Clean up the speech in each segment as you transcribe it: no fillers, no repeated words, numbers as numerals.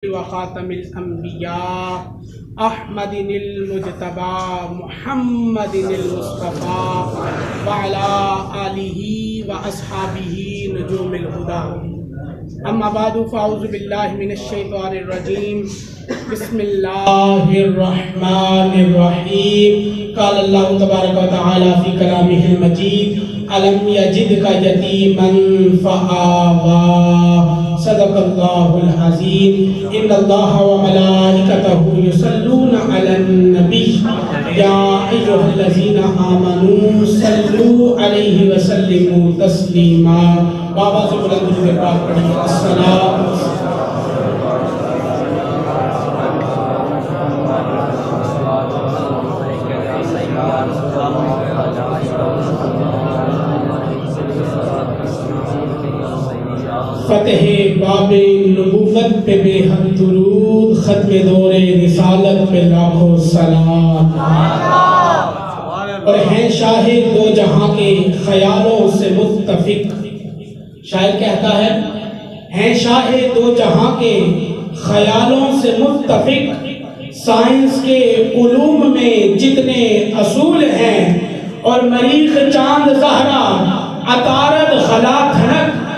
وخاتم الانبیاء احمد المجتبی محمد المصطفى وعلى آلہ واصحابہ نجوم الہدی اما بعد فاعوذ باللہ من الشیطان الرجیم بسم اللہ الرحمن الرحیم قال اللہ تبارک و تعالی فی کلامہ المجید الم یجدک یتیما فآوی صدق اللہ العظیم ان اللہ وملائکتہ یصلون علی النبی یا ایھا الذین آمنوا صلوا علیہ وسلموا تسلیما بابا سے بلند درود پاک پڑھیے السلام فتح باب نبوت پہ بے حد درود ختم دور رسالت پہ لاکھوں سلام اور ہیں شاہ دو جہاں کے خیالوں سے متفق شاعر کہتا ہے ہیں شاہ دو جہاں کے خیالوں سے متفق سائنس کے علوم میں جتنے اصول ہیں اور مریخ چاند زہرا عطارد خلا دھنک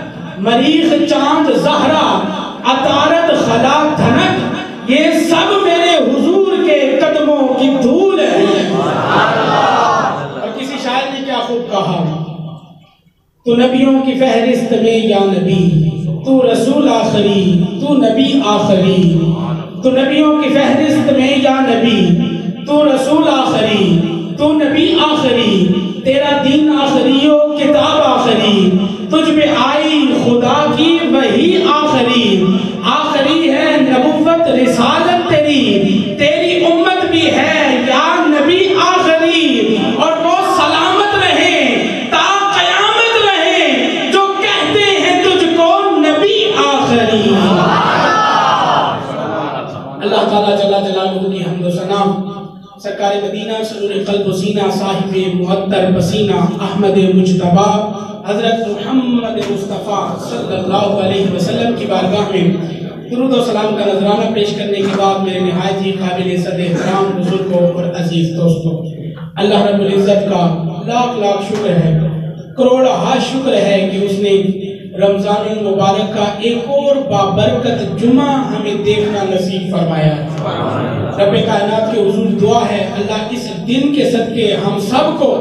مریخ چاند زہرا عطارد خلا دھنک یہ سب میرے حضور کے قدموں کی دھول ہے اور کسی شاعر نے کیا خوب کہا تو نبیوں کی فہرست میں یا نبی تو رسول آخری تو نبی آخری تو نبیوں کی فہرست میں یا نبی تو رسول آخری تو نبی آخری تیرا دین آخری و کتاب آخری تجھ پہ آئی خدا کی وہی آخری آخری ہے نبوت رسالت تیری تیری امت بھی ہے یا نبی آخری اور وہ سلامت رہے تا قیامت رہے جو کہتے ہیں تجھ کو نبی آخری اللہ تعالیٰ جل جلالہ کی حمد و ثنا سرکار مدینہ سرور قلب و سینہ صاحب معطر پسینہ احمد مجتبی حضرت محمد مصطفیٰ صلی اللہ علیہ وسلم کی بارگاہ میں درود و سلام کا نذرانہ پیش کرنے کے بعد میرے نہایت ہی قابل صد احترام بزرگوں اور عزیز دوستوں اللہ رب العزت کا لاکھ لاکھ شکر ہے کروڑہ شکر ہے کہ اس نے رمضان المبارک کا ایک اور بابرکت جمعہ ہمیں دیکھنا نصیب فرمایا رب کائنات کے حضور دعا ہے اللہ اس دن کے صدقے ہم سب کو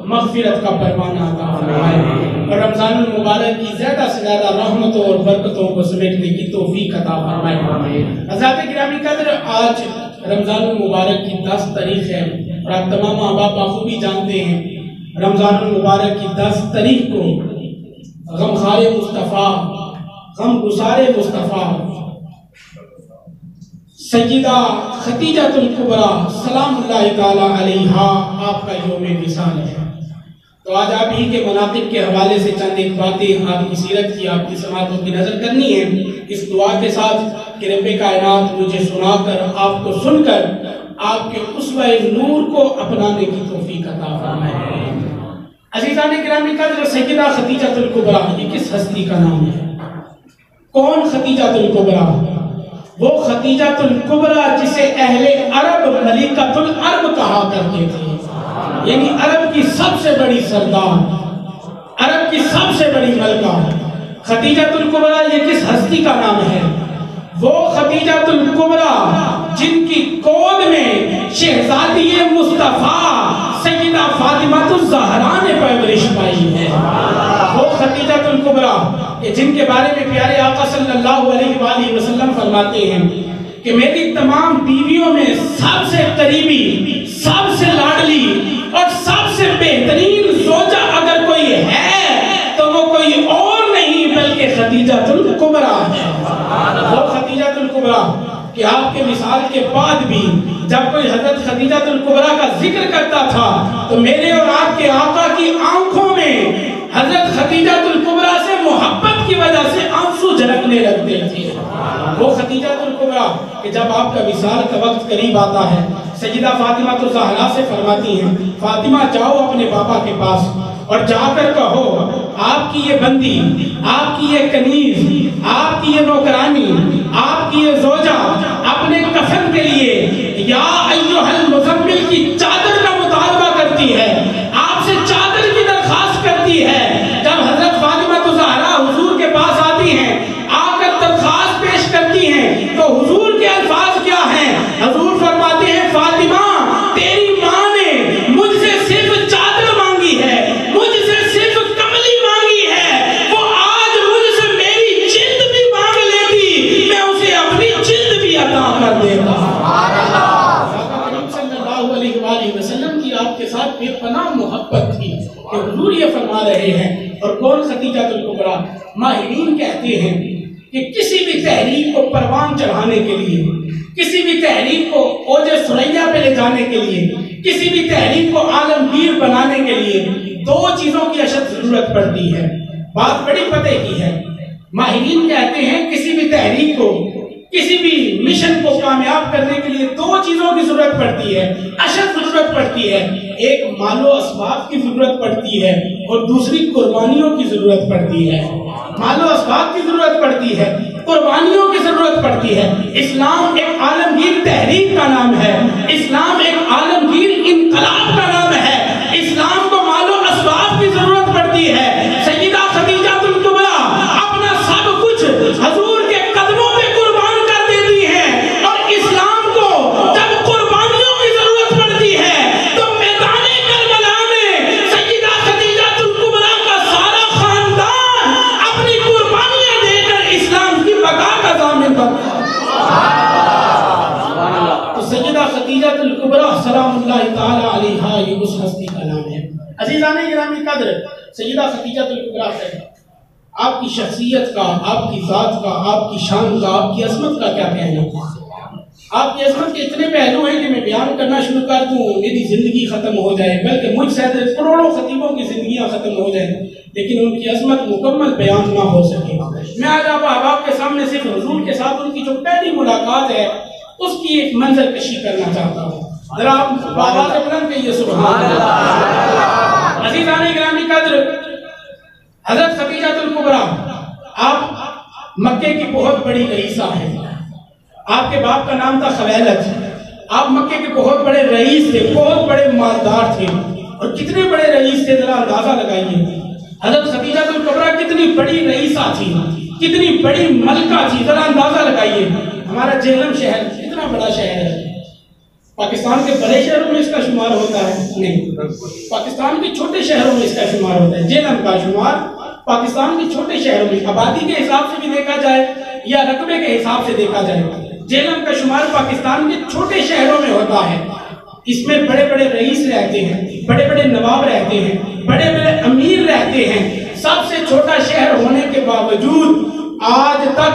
مغفرت کا پروانہ عطا فرمائے اور رمضان المبارک کی زیادہ سے زیادہ رحمتوں اور برکتوں کو سمیٹنے کی توفیق عطا فرمائے حضرات گرامی قدر آج رمضان المبارک کی 10 تاریخ ہے اور آپ تمام احباب بخوبی جانتے ہیں رمضان المبارک کی 10 تاریخ کو غمخوار مصطفیٰ غم گسار مصطفیٰ سیدہ خدیجہ الکبریٰ سلام اللہ تعالیٰ علیہا آپ کا یوم وصال ہے تو آج آپ ہی کے مناقب کے حوالے سے چند ایک باتیں آپ کی سیرت کی آپ کی سماعتوں کی نظر کرنی ہے اس دعا کے ساتھ کہ رب کائنات مجھے سنا کر آپ کو سن کر آپ کے اسوہ نور کو اپنانے کی توفیق عطا فرمائے عزیزان گرامی قدر سیدہ خدیجہ الکبریٰ یہ کس ہستی کا نام ہے کون خدیجہ الکبریٰ وہ خدیجہ الکبریٰ جسے اہل عرب ملکۃ العرب کہا کرتے تھے یعنی عرب کی سب سے بڑی سردار عرب کی سب سے بڑی ملکہ خدیجہ الکبریٰ یہ کس ہستی کا نام ہے وہ خدیجہ الکبریٰ جن کی گود میں شہزادی مصطفیٰ سیدہ فاطمہ الزہرا نے پرورش پائی ہے وہ خدیجہ الکبریٰ جن کے بارے میں پیارے آقا صلی اللہ علیہ وآلہ وسلم فرماتے ہیں کہ میری تمام بیویوں میں سب سے قریبی سب سے لاڈلی اور سب سے بہترین زوجہ اگر کوئی ہے تو وہ کوئی اور نہیں بلکہ خدیجہ الکبریٰ ہے وہ خدیجہ الکبریٰ کہ آپ کے وصال کے بعد بھی جب کوئی حضرت خدیجہ الکبریٰ کا ذکر کرتا تھا تو میرے اور آپ کے آقا کی آنکھوں میں حضرت خدیجہ الکبریٰ سے محبت کی وجہ سے آنسو جھلکنے لگتے تھے وہ خدیجہ الکبریٰ کہ جب آپ کا وصال کا وقت قریب آتا ہے سیدہ فاطمہ الزہرا سے فرماتی ہیں فاطمہ جاؤ اپنے پاپا کے پاس اور جا کر کہو آپ کی یہ بندی، آپ کی یہ کنیز، آپ کی یہ نوکرانی، آپ کی یہ زوجہ اپنے کفن کے لیے یا ایھا المزمل کی چادر کا مطالبہ کرتی ہے، آپ سے چادر کی درخواست کرتی ہے۔ جب حضرت فاطمہ الزہرا حضور کے پاس آتی ہیں، آ کر درخواست پیش کرتی ہیں، تو حضور کے الفاظ کیا ہیں؟ حضور فرماتے ہیں فاطمہ تیری ماں نے مجھ سے صرف چادر مانگی ہے، مجھ سے صرف کملی مانگی ہے، وہ آج مجھ سے میری جلد بھی مانگ لیتی، میں اسے اپنی جلد بھی عطا کر دیتا۔ صلی اللہ علیہ وآلہ وسلم کی آپ کے ساتھ بے پناہ محبت تھی کہ حضور یہ فرما رہے ہیں۔ اور کون خدیجہ الکبریٰ؟ ماہرین کہتے ہیں کہ کسی بھی تحریک کو پروان چڑھانے کے لیے، کسی بھی تحریک کو اوج ثریا پہ لے جانے کے لیے، کسی بھی تحریک کو عالمگیر بنانے کے لیے دو چیزوں کی اشد ضرورت پڑتی ہے۔ بات بڑی پتہ کی ہے، ماہرین کہتے ہیں کسی بھی تحریک کو، کسی بھی مشن کو کامیاب کرنے کے لیے دو چیزوں کی ضرورت پڑتی ہے، اشد ضرورت پڑتی ہے۔ ایک مال و اسباب کی ضرورت پڑتی ہے اور دوسری قربانیوں کی ضرورت پڑتی ہے۔ مال و اسباب کی ضرورت پڑتی ہے، قربانیوں کی ضرورت پڑتی ہے۔ اسلام ایک عالمگیر تحریک کا نام ہے، اسلام ایک عالمگیر انقلاب کا نام ہے، اسلام کو مال و اسباب کی ضرورت پڑتی ہے۔ سیدہ خدیجہ الکبریٰ اپنا سب کچھ حضور کے قدموں پہ قربان کر دیتی ہیں، اور اسلام کو جب قربانیوں کی ضرورت پڑتی ہے تو میدان کربلا میں سیدہ خدیجہ الکبریٰ کا سارا خاندان اپنی قربانیاں دے کر اسلام کی بقا کا ضامن بنتا ہے۔ تو سیدہ خدیجہ الکبریٰ سلام اللہ تعالی علیہا یہ اس ہستی کا نام ہے۔ عزیزان گرامی قدر، سیدہ خدیجہ الکبریٰ سے آپ کی شخصیت کا، آپ کی ذات کا، آپ کی شان کا، آپ کی عظمت کا کیا کہنا؟ آپ کی عظمت کے اتنے پہلو ہیں کہ میں بیان کرنا شروع کر دوں میری زندگی ختم ہو جائے، بلکہ مجھ سے کروڑوں خطیبوں کی زندگیاں ختم ہو جائیں، لیکن ان کی عظمت مکمل بیان نہ ہو سکے۔ میں آج آپ احباب کے سامنے صرف حضور کے ساتھ ان کی جو پہلی ملاقات ہے اس کی ایک منظر کشی کرنا چاہتا ہوں۔ ذرا آپ بابا سے بلند کہیے سبحان اللہ۔ عزیزان گرامی قدر، حضرت خدیجہ الکبریٰ آپ مکے کی بہت بڑی رئیسہ ہیں۔ آپ کے باپ کا نام تھا خویلد، آپ مکے کے بہت بڑے رئیس تھے، بہت بڑے مالدار تھے، اور کتنے بڑے رئیس تھے ذرا اندازہ لگائیے۔ حضرت خدیجہ الکبریٰ کتنی بڑی رئیسہ تھی، کتنی بڑی ملکہ تھی، ذرا اندازہ لگائیے۔ ہمارا جہلم شہر کتنا بڑا شہر ہے، پاکستان کے بڑے شہروں میں اس کا شمار ہوتا ہے؟ نہیں، پاکستان کے چھوٹے شہروں میں اس کا شمار ہوتا ہے۔ جہلم کا شمار پاکستان کے چھوٹے شہروں میں آبادی کے حساب سے بھی دیکھا جائے یا رقبے کے حساب سے دیکھا جائے، جہلم کا شمار پاکستان کے چھوٹے شہروں میں ہوتا ہے۔ اس میں بڑے بڑے رئیس رہتے ہیں، بڑے بڑے نواب رہتے ہیں، بڑے بڑے امیر رہتے ہیں۔ سب سے چھوٹا شہر ہونے کے باوجود آج تک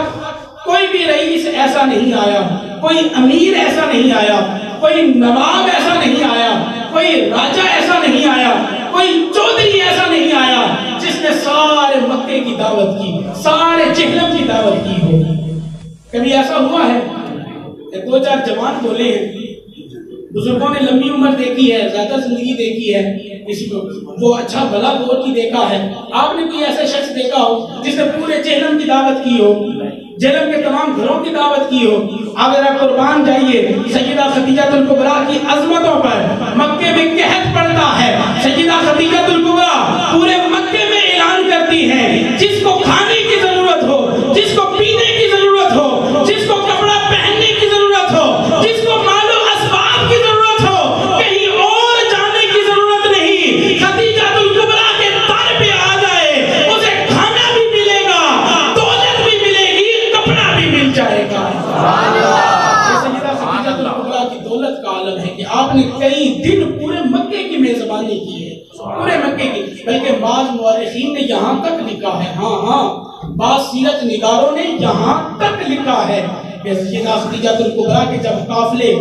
کوئی بھی رئیس ایسا نہیں آیا، کوئی امیر ایسا نہیں آیا، کوئی نواب ایسا نہیں آیا، کوئی راجہ ایسا نہیں آیا، کوئی چودھری ایسا نہیں آیا جس نے سارے مکے کی دعوت کی، سارے جہلم کی دعوت کی ہو۔ کبھی ایسا ہوا ہے کہ دو چار جوان بولے ہیں، بزرگوں نے لمبی عمر دیکھی ہے، زیادہ زندگی دیکھی ہے، کسی کو وہ اچھا بھلا دور کی دیکھا ہے، آپ نے کوئی ایسا شخص دیکھا ہو جس نے پورے جہلم کی دعوت کی ہو، جہلم کے تمام گھروں کی دعوت کی ہو؟ آپ ذرا قربان جائیے سیدہ خدیجہ الکبریٰ کی عظمتوں پر۔ مکے میں قحط پڑتا ہے، سیدہ خدیجہ الکبریٰ پورے مکے میں اعلان کرتی ہیں جس کو کھانے کی ضرورت ہو، جس کو پینے کی ضرورت ہو، جس کو کپڑا پہننے کی ضرورت ہو، جس کو مال و اسباب کی ضرورت ہو، کہیں اور جانے کی ضرورت نہیں، خدیجہ الکبریٰ کے در پہ آ جائے، اسے کھانا بھی ملے گا، دولت بھی ملے گی، کپڑا بھی مل جائے گا۔ سیدہ خدیجہ الکبریٰ کی دولت کا عالم ہے کہ آپ نے کئی دن پورے مکے کی میزبانی کی ہے، پورے مکے کی، بلکہ بعض مورخین نے یہاں تک لکھا ہے، بعض سیرت نگاروں نے یہاں تک لکھا ہے کہ سیدہ خدیجہ الکبریٰ کے جب قافلے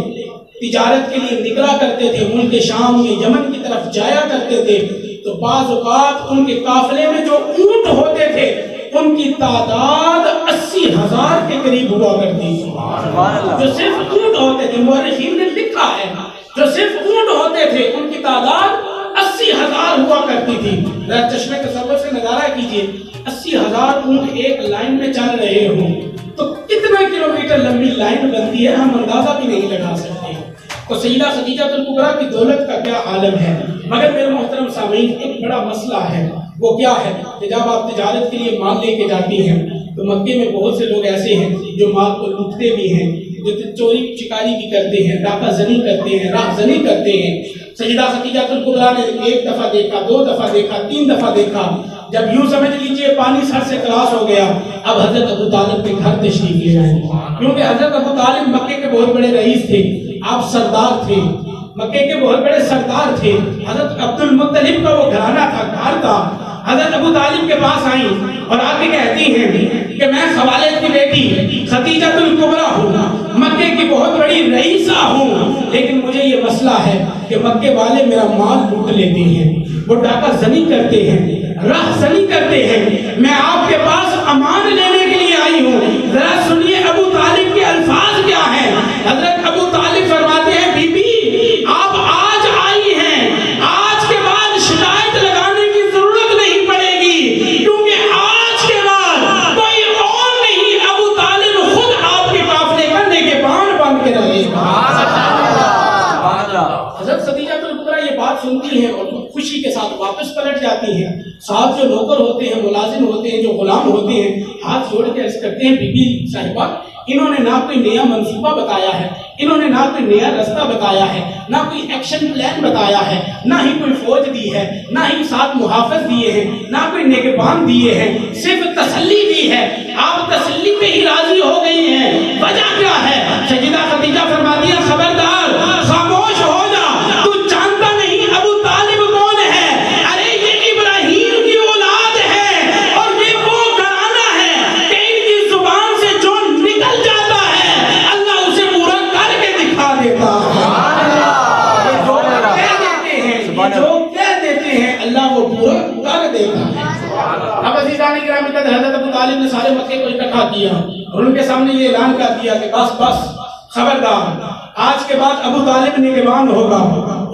تجارت کے لیے نکلا کرتے تھے، ملک شام میں یمن کی طرف جایا کرتے تھے، تو بعض اوقات ان کے قافلے میں جو اونٹ ہوتے تھے ان کی تعداد 80,000 کے قریب ہوا کرتی تھی۔ جو صرف اونٹ ہوتے تھے، مورخین نے لکھا ہے، جو صرف اونٹ ہوتے تھے ان کی تعداد 80,000 ہوا کرتی تھی. چشمے تصور سے نظارہ کیجئے, 80,000 اونٹ ایک لائن میں چل رہے ہوں تو کتنا کلومیٹر لمبی لائن بنتی ہے, ہم اندازہ بھی نہیں لگا سکتے. تو سیدہ خدیجہ الکبریٰ کی دولت کا کیا عالم ہے. مگر میرے محترم سامعین, ایک بڑا مسئلہ ہے. وہ کیا ہے کہ جب آپ تجارت کے لیے مال لے کے جاتی ہیں تو مکے میں بہت سے لوگ ایسے ہیں جو مال کو لوٹتے بھی ہیں, جو چوری چکاری بھی کرتے ہیں, ڈاکہ زنی کرتے ہیں, راہ زنی کرتے ہیں. سیدہ خدیجہ الکبریٰ نے ایک دفعہ دیکھا, 2 دفعہ دیکھا, 3 دفعہ دیکھا. جب یوں سمجھ لیجئے پانی سر سے کراس ہو گیا, اب حضرت ابو طالب کے گھر تشریف لے آئے. کیونکہ حضرت ابو طالب مکے کے بہت بڑے رئیس تھے, آپ سردار تھے, مکے کے بہت بڑے سردار تھے. حضرت عبد المطلب کا وہ گھرانہ تھا, گھر تھا. حضرت ابو طالب کے پاس آئیں اور آ کے کہتی ہیں کہ میں خوالد کی بیٹی خدیجہ الکبریٰ ہوں, مکے کی بہت بڑی رئیسہ ہوں, لیکن مجھے یہ مسئلہ ہے کہ مکے والے میرا مال لوٹ لیتے ہیں, وہ ڈاکہ زنی کرتے ہیں, راہ زنی کرتے ہیں. میں آپ کے پاس امان لینے کے لیے آئی ہوں, ذرا سنیے ابو طالب کے الفاظ کیا ہیں. حضرت ابو طالب فرماتے ہیں, بی بی آپ آج آئی ہیں, آج کے بعد شکایت لگانے کی ضرورت نہیں پڑے گی, کیونکہ آج کے بعد کوئی اور نہیں, ابو طالب خود آپ کے قافلے کا نگہبان بن کے رہے گا. حضرت خدیجہ الکبریٰ یہ بات سنتی ہیں اور خوشی کے ساتھ واپس پلٹ جاتی ہیں. ساتھ جو نوکر ہوتے ہیں, ملازم ہوتے ہیں, جو غلام ہوتے ہیں, ہاتھ جوڑ کے عرض کرتے ہیں, بی بی صاحبہ انہوں نے نہ کوئی نیا منصوبہ بتایا ہے, انہوں نے نہ کوئی نیا رستہ بتایا ہے, نہ کوئی ایکشن پلان بتایا ہے, نہ ہی کوئی فوج دی ہے, نہ ہی ساتھ محافظ دیے ہیں, نہ کوئی نگہبان دیے ہیں, صرف تسلی دی ہے. آپ تسلی پہ ہی راضی ہو گئی ہیں, وجہ کیا ہے؟ سیدہ خدیجہ فرماتی ہیں, خبردار خاموش ہو جا, تو جانتا نہیں ابو طالب کون ہے. ارے یہ ابراہیم کی اولاد ہے اور یہ وہ گھرانہ ہے کہ ان کی زبان سے جو نکل جاتا ہے اللہ اسے پورا کر کے دکھا دیتا ہے. جو کہہ دیتے ہیں اللہ وہ پورا کر دیتا ہے. اب عزیزان گرامی کا حضرت ابو طالب نے سارے مکے کو اکٹھا کیا اور ان کے سامنے یہ اعلان کر دیا کہ بس خبردار, آج کے بعد ابو طالب نگہبان ہوگا,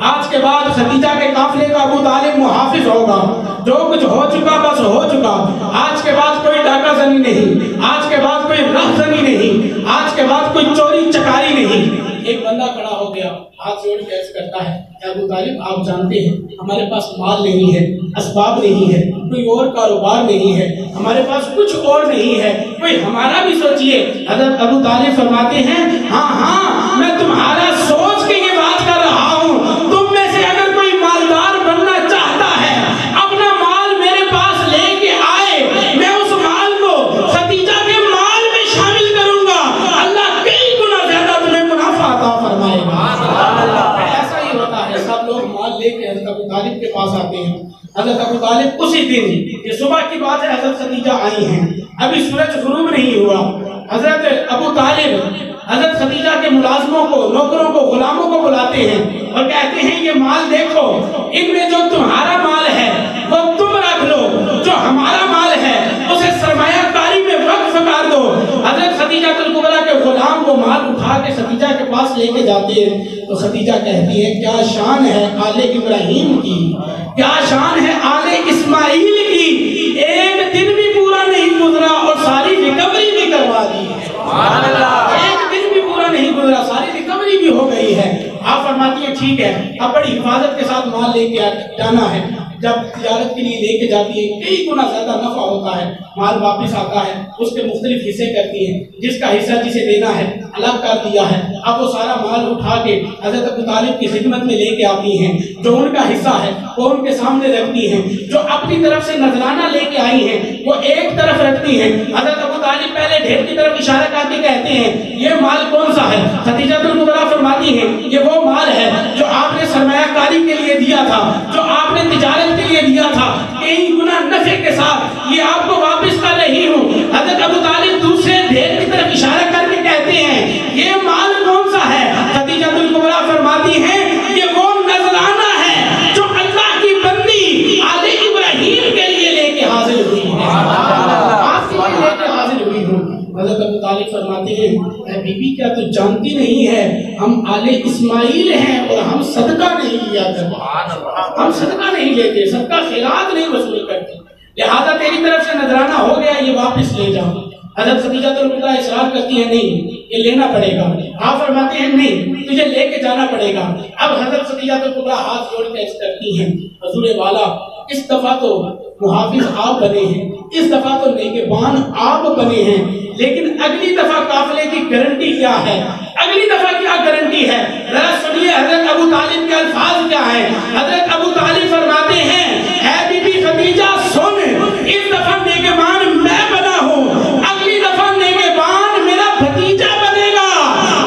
آج کے بعد خدیجہ کے قافلے کا ابو طالب محافظ ہوگا. جو کچھ ہو چکا بس ہو چکا, آج کے بعد کوئی ڈاکہ زنی نہیں, آج کے بعد کوئی راہ زنی نہیں, آج کے بعد کوئی چوری چکاری نہیں. ایک بندہ کھڑا ہو گیا, ہاتھ جوڑ کے عرض کرتا ہے, ابو طالب آپ جانتے ہیں ہمارے پاس مال نہیں ہے, اسباب نہیں ہے, کوئی اور کاروبار نہیں ہے, ہمارے پاس کچھ اور نہیں ہے, کوئی ہمارا بھی سوچئے. حضرت ابو طالب فرماتے ہیں, ہاں میں تمہارا سوچ کے یہ بات کر رہا ہوں. تم میں سے اگر کوئی مالدار بننا چاہتا ہے اپنا مال میرے پاس لے کے آئے, میں اس مال کو خدیجہ کے مال میں شامل کروں گا, اللہ کئی گنا زیادہ تمہیں منافع عطا فرمائے گا. ایسا ہی ہوتا ہے, سب لوگ مال لے کے حضرت ابو طالب کے پاس آتے ہیں. حضرت ابو طالب اسی دن, یہ صبح کی بات ہے, حضرت خدیجہ آئی ہیں, ابھی سورج غروب نہیں ہوا. حضرت ابو طالب حضرت خدیجہ کے ملازموں کو, نوکروں کو, غلاموں کو بلاتے ہیں اور کہتے ہیں یہ مال دیکھو, ان میں جو تمہارا مال ہے وہ تم رکھ لو, جو ہمارا مال ہے اسے سرمایہ کاری میں وقف کر دو. حضرت خدیجہ الکبریٰ کے غلام کو مال اٹھا کے خدیجہ کے پاس لے کے جاتے ہیں تو خدیجہ کہتی ہے, کیا شان ہے آل ابراہیم کی, کیا شان ہے آل اسماعیل کی, ایک دن بھی پورا نہیں گزرا اور ساری ریکوری بھی کروا دی ہے. ایک دن بھی پورا نہیں گزرا, ساری ریکوری بھی ہو گئی ہے. آپ فرماتی ہیں ٹھیک ہے, اب بڑی حفاظت کے ساتھ مال لے کے جانا ہے. جب تجارت کے لیے لے کے جاتی ہے کئی گنا زیادہ نفع ہوتا ہے, مال واپس آتا ہے, اس کے مختلف حصے کرتی ہیں, جس کا حصہ جسے دینا ہے الگ کر دیا ہے. اب وہ سارا مال اٹھا کے حضرت ابو طالب کی خدمت میں لے کے آتی ہیں, جو ان کا حصہ ہے وہ ان کے سامنے رکھتی ہیں, جو اپنی طرف سے نذرانہ لے کے آئی ہیں وہ ایک طرف رکھتی ہیں. حضرت ابو طالب پہلے ڈھیر کی طرف اشارہ کر کے کہتے ہیں یہ مال کون سا ہے؟ خدیجہ الکبریٰ فرماتی ہیں یہ وہ مال ہے جو آپ نے سرمایہ کاری کے لیے دیا تھا, جو آپ نے تجارت کے لیے دیا تھا, کئی گنا نفع کے ساتھ یہ آپ کو واپس کر رہی ہوں. حضرت ابو طالب دوسرے ڈھیر کی طرف اشارہ کر کے کہتے ہیں یہ مال کون سا ہے؟ خدیجہ الکبریٰ فرماتی ہیں یہ وہ نذرانہ ہے جو اللہ کی بندی آل ابراہیم کے لیے لے کے حاضر ہوئی ہے, آپ کے لیے لے کے حاضر ہوئی ہوں. حضرت ابو طالب فرماتے ہیں بی بی کیا تو جانتی نہیں ہے ہم آل اسماعیل ہیں اور ہم صدقہ نہیں لیا کرتے، ہم صدقہ نہیں لیتے، صدقہ خیرات نہیں وصول کرتے، لہذا تیری طرف سے نذرانہ ہو گیا یہ واپس لے جاؤ۔ حضرت خدیجہ الکبریٰ اصرار کرتی ہیں نہیں یہ لینا پڑے گا، آپ فرماتے ہیں نہیں تجھے لے کے جانا پڑے گا۔ اب حضرت خدیجہ الکبریٰ ہاتھ جوڑ کے عرض کرتی ہیں حضور والا اس دفعہ تو محافظ آپ بنے ہیں، اس دفعہ تو نگہبان آپ بنے ہیں، لیکن اگلی دفعہ قافلے کی گارنٹی کیا ہے؟ اگلی دفعہ کیا گارنٹی ہے؟ ذرا سنیے حضرت ابو طالب کے الفاظ کیا ہیں۔ حضرت ابو طالب فرماتے ہیں اے بی بی خدیجہ سن، اس دفعہ نگہبان میں بنا ہوں، اگلی دفعہ نگہبان میرا بھتیجا بنے گا،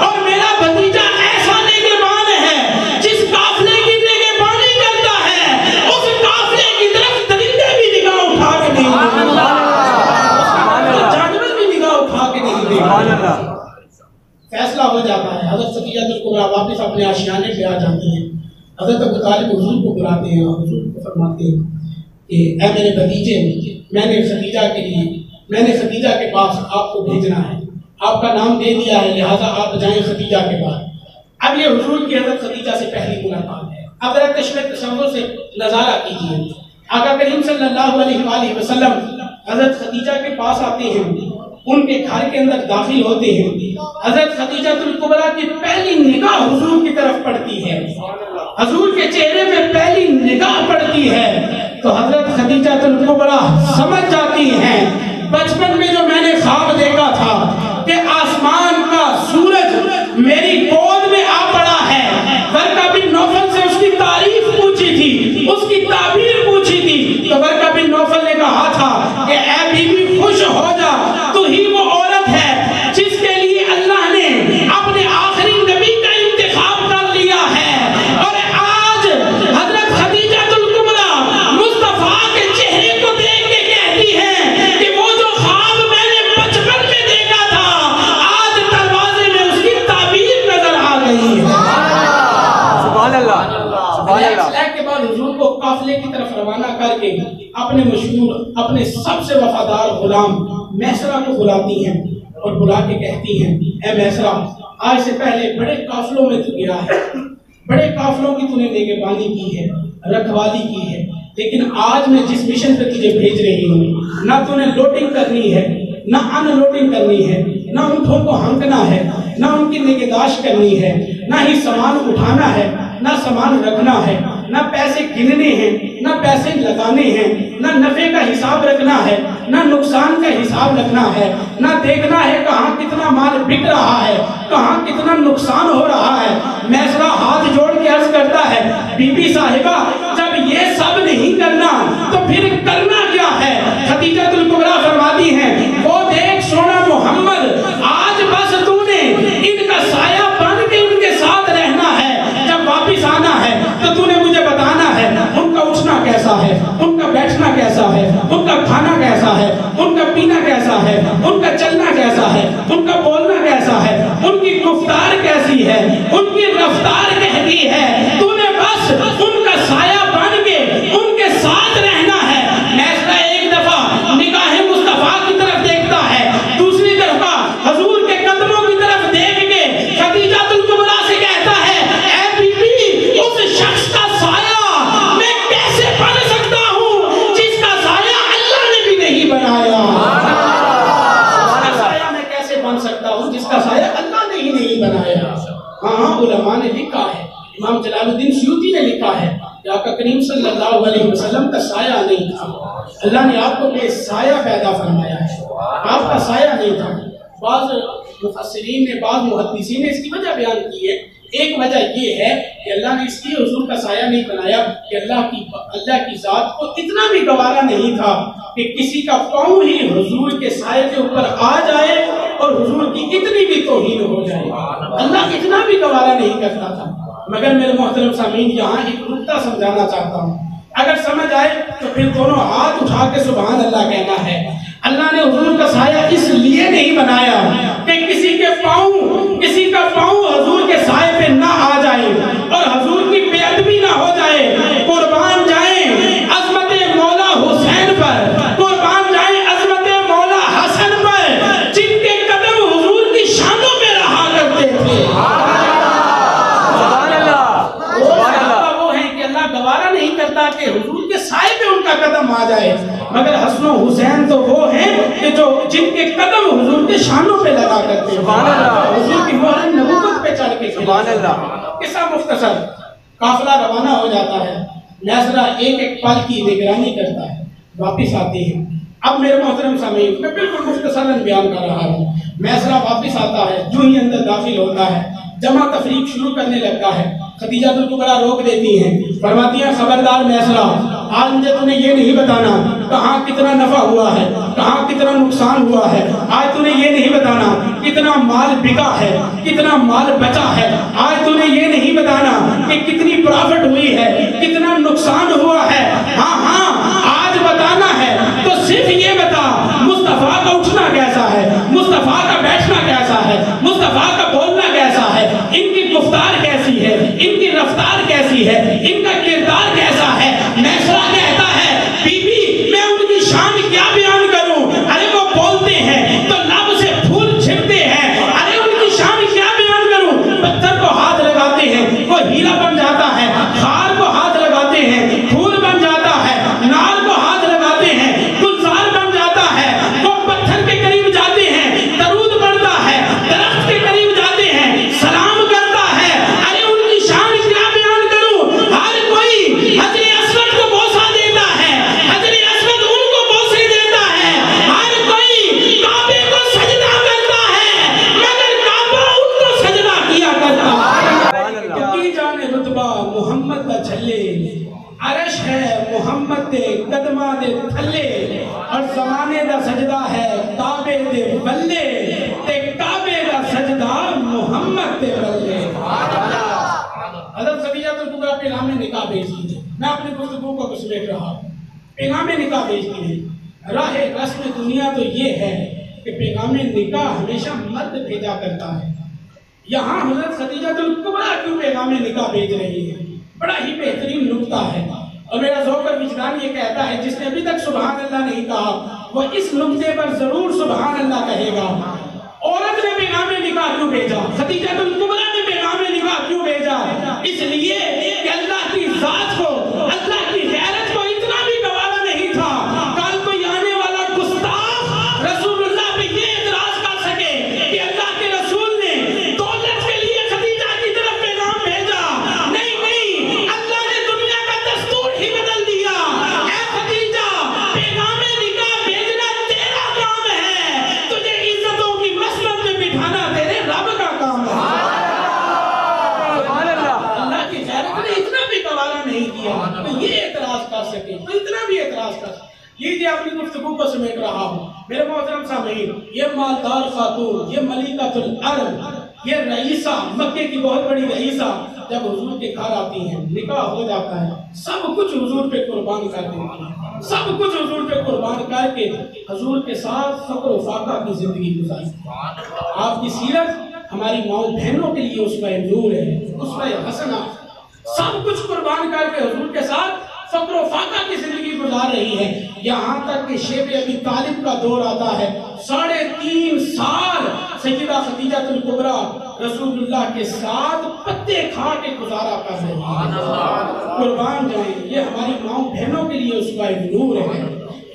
اور میرا بھتیجا ایسا نگہبان ہے جس قافلے کی نگہبانی کرتا ہے اس قافلے کی طرف درندے بھی نگاہ اٹھا کے نہیں دیکھتے، جانور بھی نگاہ اٹھا کے نہیں دیکھتے۔ فیصلہ ہو جاتا ہے، حضرت خدیجہ الکبریٰ واپس اپنے آشیانے پہ آ جاتی ہیں۔ حضرت ابو طالب حضور کو بلاتے ہیں اور حضور کو فرماتے ہیں کہ اے میرے بھتیجے، میں نے خدیجہ کے پاس آپ کو بھیجنا ہے، آپ کا نام دے دیا ہے، لہٰذا آپ جائیں خدیجہ کے پاس۔ اب یہ حضور کی حضرت خدیجہ سے پہلی ملاقات ہے۔ اب ذرا تصور سے نظارہ کیجیے، آقا کریم صلی اللہ علیہ وآلہ وسلم حضرت خدیجہ کے پاس آتے ہیں، ان کے گھر کے اندر داخل ہوتے ہیں، حضرت خدیجہ الکبریٰ کی پہلی نگاہ حضور کی طرف پڑتی ہے، حضور کے چہرے پہ پہلی نگاہ پڑتی ہے تو حضرت خدیجہ الکبریٰ سمجھ جاتی ہیں بچپن میں جو میں نے خواب دیکھا تھا کہ آسمان کا سورج میری گود میں آ پڑا ہے، ورقہ بن نوفل سے اس کی تعریف پوچھی تھی، اس کی تعبیر پوچھی تھی، تو ورقہ بن نوفل نے کہا تھا کہ اے بی بی خوش ہو جا، تو ہی وہ عورت ہے جس کے لیے اللہ نے اپنے آخری نبی کا انتخاب کر لیا ہے۔ اور آج حضرت خدیجہ الکبریٰ مصطفیٰ کے چہرے کو دیکھ کے کہتی ہیں کہ وہ جو خواب میں نے بچپن میں دیکھا تھا آج دروازے میں اس کی تعبیر نظر آ گئی ہے۔ سبحان اللہ، سبحان اللہ۔ کے بعد حضور کو قافلے کی طرف روانہ کر کے اپنے مشہور اپنے سب سے وفادار غلام میسرہ کو بلاتی ہیں اور بلا کے کہتی ہیں اے میسرہ، آج سے پہلے بڑے قافلوں میں تو گیا ہے، بڑے قافلوں کی تو نے نگہبانی کی ہے، رکھوالی کی ہے، لیکن آج میں جس مشن پہ تجھے بھیج رہی ہوں نہ تو نے لوڈنگ کرنی ہے، نہ ان لوڈنگ کرنی ہے، نہ اونٹوں کو ہنکنا ہے، نہ ان کی نگہداشت کرنی ہے، نہ ہی سامان اٹھانا ہے، نہ سامان رکھنا ہے، نہ پیسے گننے ہیں، نہ پیسے لگانے ہیں، نہ نفع کا حساب رکھنا ہے، نہ نقصان کا حساب رکھنا ہے، نہ دیکھنا ہے کہاں کتنا مال بک رہا ہے، کہاں کتنا نقصان ہو رہا ہے۔ میسرہ ہاتھ جوڑ کے عرض کرتا ہے بی بی صاحبہ جب یہ سب نہیں کرنا تو پھر کرنا کیا ہے؟ خدیجہ الکبریٰ فرماتی ہیں وہ دیکھ سونا محمد، آج بس تو نے ان کا سایہ بن کے ان کے ساتھ رہنا ہے، جب واپس آنا ہے تو تو نے مجھے بتانا ہے ان کا اٹھنا کیسا ہے، ان کا بیٹھنا کیسا ہے، ان کا کھانا کیسا ہے، ان کا پینا کیسا ہے، ان کا چلنا کیسا ہے، ان کا بولنا کیسا ہے، ان کی گفتار کیسی ہے، ان کی رفتار کہتی ہے، تو نے بس ان کا سایہ بن کے ان کے ساتھ رہنا ہے۔ میسرہ ایک دفعہ نگاہ مصطفیٰ کی طرف دیکھتا ہے، دوسری دفعہ حضور کے قدموں کی طرف دیکھ کے خدیجہ الکبریٰ سے کہتا ہے اے بی بی اس شخص کا سایہ میں کیسے بن سکتا ہوں جس کا سایہ اللہ نے بھی نہیں بنایا، جس کا سایہ میں کیسے بن سکتا ہوں جس کا سایہ اللہ نے ہی نہیں بنایا۔ ہاں علماء نے لکھا ہے، امام جلال الدین سیوطی نے لکھا ہے کہ آقا کریم صلی اللہ علیہ وسلم کا سایہ نہیں تھا، اللہ نے آپ کو بے سایہ پیدا فرمایا ہے، آپ کا سایہ نہیں تھا۔ بعض مفسرین نے بعض محدثین نے اس کی وجہ بیان کی ہے، ایک وجہ یہ ہے کہ اللہ نے اس لیے حضور کا سایہ نہیں بنایا کہ اللہ کی ذات کو اتنا بھی گوارا نہیں تھا کہ کسی کا پاؤں ہی حضور کے سائے کے اوپر آ جائے اور حضور کی اتنی بھی توہین ہو جائے، اللہ اتنا بھی گوارا نہیں کرتا تھا۔ مگر میرے محترم سامعین یہاں ایک نکتہ سمجھانا چاہتا ہوں، اگر سمجھ آئے تو پھر دونوں ہاتھ اٹھا کے سبحان اللہ کہنا ہے۔ اللہ نے حضور کا سایہ اس لیے نہیں بنایا کہ کسی کا پاؤں حضور کے سائے پہ نہ آ جائے اور حضور کی بے ادبی نہ ہو جائے۔ قربان جائیں عظمت مولا حسین پر، قربان جائیں عظمت مولا حسن پر، جن کے قدم حضور کی شانوں میں رہا تاکہ حضور کے سائے پہ ان کا قدم آ جائے. مگر حسن و حسین تو وہ ہیں کہ جو جن کے قدم حضور کے شانوں پہ لگا کرتے ہیں. سبحان اللہ. حضور کی مہر نبوت پہ چڑھ کے. سبحان اللہ. قصہ مختصر. قافلہ روانہ ہو جاتا ہے. میسرہ ایک ایک پل کی نگرانی کرتا ہے. واپس آتے ہیں. اب میرے محترم سامعین میں بالکل مختصراً بیان کر رہا ہوں. میسرہ واپس آتا ہے. جو ہی اندر داخل ہوتا ہے جمع تفریق شروع کرنے لگتا ہے. خدیجہ الکبریٰ روک دیتی ہیں. فرماتی ہیں خبردار میسرہ, آج مجھے تمہیں یہ نہیں بتانا کہاں کتنا نفع ہوا ہے, کہاں کتنا نقصان ہوا ہے. آج تمہیں یہ نہیں بتانا کتنا مال بکا ہے, کتنا مال بچا ہے. آج تمہیں یہ نہیں بتانا کہ کتنی پرافٹ ہوئی ہے, کتنا نقصان ہوا ہے. ہاں آج بتانا ہے تو صرف یہ بتا مصطفیٰ کا اٹھنا کیسا ہے, مصطفیٰ کا بیٹھنا کیسا ہے, مصطفیٰ کا بولنا کیسا ہے, ان کی گفتار کیسی ہے, ان کی رفتار کیسی ہے, ان کا کردار کیسا ہے. میسرہ کہتا ہے بی بی میں ان کی شان کیا بیان کروں. ارے وہ بولتے ہیں تو لب سے پھول چھڑتے ہیں. ارے ان کی شان کیا بیان کروں. پتھر کو ہاتھ لگاتے ہیں وہ ہیرا بن جاتا ہے, خار کو ہاتھ لگاتے ہیں پھول بن جاتا ہے, نار کو ہاتھ لگاتے ہیں گلزار بن جاتا ہے. وہ پتھر کے قریب جاتے ہیں درود پڑھتا ہے, درخت کے قریب جاتے ہیں سلام کرتا ہے. ارے ان کی شان کیا بیان کروں. ہر کوئی حجر اسود کو بوسہ دیتا ہے, حجر اسود ان کو بوسے دیتا ہے. ہر کوئی کعبے کو سجدہ کرتا ہے مگر کعبہ ان کو سجدہ کیا کرتا ہے. کی جان رتبہ محمد دا چھلے, عرش ہے محمد دے قدمہ دے تھلے, اور زمانے دا سجدہ ہے کعبے دے بلے, تے کعبے دا سجدہ محمد دے بلے. حضرت خدیجہ الکبریٰ پیغام نکاح بھیجتی ہے. میں اپنی گفتگو کو سمیٹ رہا ہوں. پیغام نکاح بھیجتی ہے. راہ رسم دنیا تو یہ ہے کہ پیغام نکاح ہمیشہ مرد بھیجا کرتا ہے. یہاں حضرت خدیجہ الکبریٰ کیوں پیغام نکاح بھیج رہی ہے, بڑا ہی بہترین نکتہ ہے. اور میرا ذوق اور وجدان یہ کہتا ہے جس نے ابھی تک سبحان اللہ نہیں کہا وہ اس نکتے پر ضرور سبحان اللہ کہے گا. عورت نے پیغام نکاح کیوں بھیجا, خدیجہ الکبریٰ نے پیغام نکاح کیوں بھیجا؟ اس لیے کہ اللہ کی ذات کو, اللہ کی غیرت کو اتنا بھی گوارا نہیں تھا کل کوئی آنے والا گستاخ رسول اللہ پہ یہ اعتراض کر سکے کہ اللہ کے رسول نے دولت کے لیے خدیجہ کی طرف پیغام بھیجا. نہیں, اللہ نے دنیا کا دستور ہی بدل دیا. اے خدیجہ پیغام نکاح بھیجنا تیرا کام ہے, تجھے عزتوں کی مسند میں بٹھانا تیرے رب کا کام ہے. اللہ کی غیرت نے اتنا بھی گوارا نہیں کیا کہ یہ اعتراض کر سکے, تو اتنا بھی اعتراض کر سکے. لیجیے اپنی گفتگو کو سمیٹ رہا ہوں. میرے محترم سامعین, یہ مالدار خاتون, یہ ملکۃ العرب, یہ رئیسہ, مکے کی بہت بڑی رئیسہ جب حضور کے گھر آتی ہیں, نکاح ہو جاتا ہے, سب کچھ حضور پہ قربان کر دیتی ہیں, سب کچھ حضور پہ قربان کر کے حضور کے ساتھ فقر و فاقہ کی زندگی گزاری. آپ کی سیرت ہماری ماؤں بہنوں کے لیے اسوہ نور ہے, اسوہ حسنہ. سب کچھ قربان کر کے حضور کے ساتھ فقر و فاقہ کی زندگی گزار رہی ہے. یہاں تک کہ شیب ابی طالب کا دور آتا ہے. 3.5 سال سیدہ خدیجہ الکبریٰ رسول اللہ کے ساتھ پتے کھا کے گزارا کر رہی ہیں. قربان جائیں, یہ ہماری ماؤں بہنوں کے لیے اسوہ نور ہے.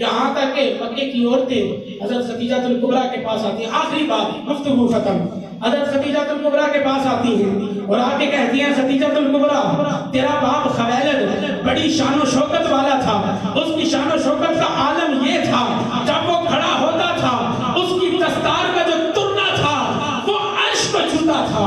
یہاں تک کہ مکے کی عورتیں حضرت خدیجہ الکبریٰ کے پاس آتی ہیں. آخری بات, گفتگو ختم. حضرت خدیجہ الکبریٰ کے پاس آتی ہیں اور آ کے کہتی ہیں خدیجہ الکبریٰ تیرا باپ خویلد بڑی شان و شوکت والا تھا. اس کی شان و شوکت کا عالم یہ تھا جب وہ کھڑا ہوتا تھا اس کی دستار کا جو ترنا تھا وہ عرش کو چھوتا تھا.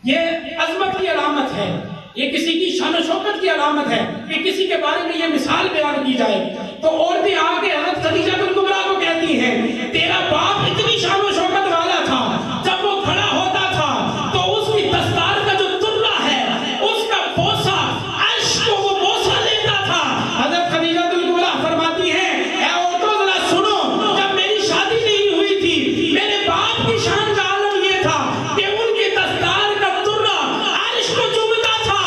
یہ عظمت کی علامت ہے, یہ کسی کی شان و شوکت کی علامت ہے کہ کسی کے بارے میں یہ مثال بیان کی جائے. تو عورتیں آ کے حضرت خدیجہ الکبریٰ کو کہتی ہیں تیرا باپ اتنی شان و شوکت والا تھا جب وہ کھڑا ہوتا تھا تو اس کی دستار کا جو ترنا ہے اس کا بوسہ عرش کو وہ بوسہ لیتا تھا. حضرت خدیجہ الکبریٰ فرماتی ہیں اے عورتوں ذرا سنو, جب میری شادی نہیں ہوئی تھی میرے باپ کی شان کا عالم یہ تھا کہ ان کی دستار کا ترنا عرش کو چومتا تھا.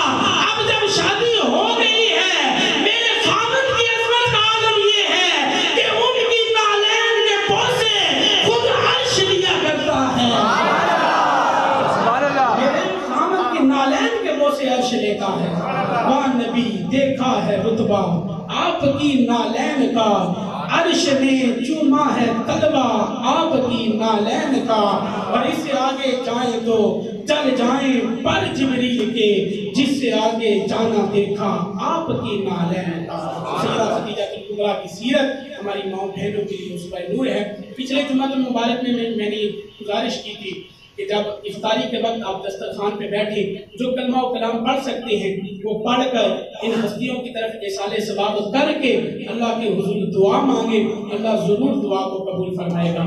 اب جب شادی ہو گئی ہے میرے خامد کی عظمت کا عالم یہ ہے کہ ان کی نالین کے عرش لیتا ہے، وہاں نبی دیکھا ہے رتبہ آپ کی نالین کا، عرش نے چوما ہے طلبہ آپ کی نالین کا، اور اس سے آگے جائیں تو چل جائیں پر جبریل کے، جس سے آگے جانا دیکھا آپ کی نالین کا۔ سیدہ خدیجہ کبریٰ کی سیرت ہماری ماؤں بہنوں کے لیے اسوہ نور ہے۔ پچھلے جمعہ المبارک میں نے گزارش کی تھی کہ جب افطاری کے وقت آپ دسترخوان پہ بیٹھے جو کلمہ و کلام پڑھ سکتے ہیں وہ پڑھ کر ان ہستیوں کی طرف ایصال ثواب کر کے اللہ کے حضور دعا مانگے، اللہ ضرور دعا کو قبول فرمائے گا۔